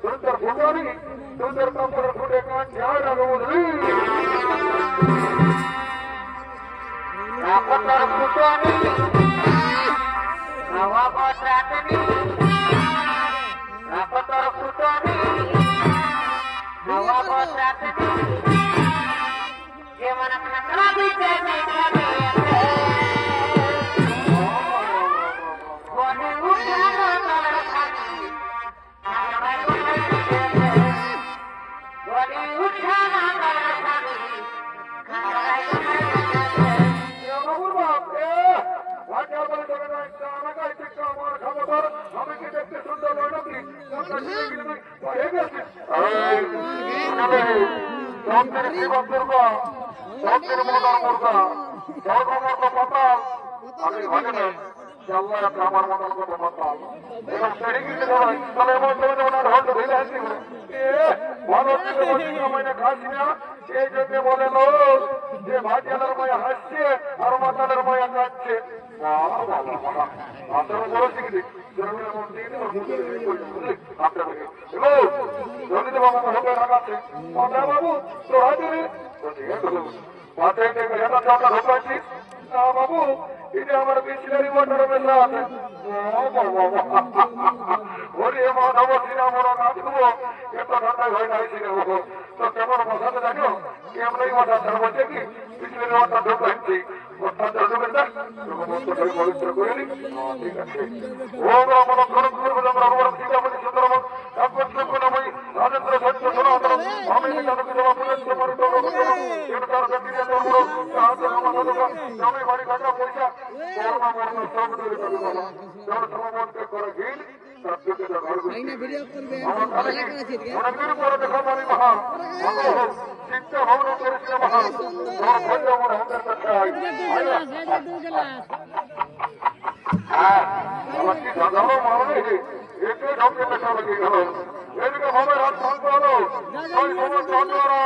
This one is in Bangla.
सुंदर फुटानी सुंदर कपड़ फुटे कान ध्यान रखो बुझली कपड़ फुटानी हवा बसातनी कपड़ फुटानी हवा बसातनी ये मन खतरा भी देने বলে লোক যে ভাটিয়ালের মায়া হাসছে আর মাতালের মায়া কাঁদছে বাবু তো হাজির ঢোকাচ্ছি না বাবু এটা আমার বিসলারি ওয়াটার মেলা আছে ওরে মাধব সিনা মোড় নাচবো এত ঠান্ডায় ভয় নাইছি রে বাবু তো কেমন বসাতে দেখো কেমনই ওয়াটার ধর বলছে কি বিসলারি ওয়াটার ঢোকাচ্ছি পবিত্র করে নি ঠিক আছে ওম রাম লক্ষণ করবো আমরা সীতাপতি সুন্দরম কাব্যশ্রী রাজেন্দ্র সত্য সনাতন আমি জানকি দেবা পুরস্ত পরিত এটার ব্যক্তিগত বড় সাহায্য সমাধান আমি বাড়ি থাকা পয়সা করোনা মরণ সব দূরে করে বলো যার সমাবর্তে করে গিল সবকে তো ঘর করবে ভিডিও করবে অনেকদিন পরে দেখা পারি মহা চিন্তা ভাবনা করেছিল মহা তোমার ভয় আমার হাতের কাছে আমার কি দাদাও মারবে এতে ঢোকে পেশা লেগে গেল এদিকে ভাবে রাত ভাঙতে হলো ওই সময় চন্দ্ররা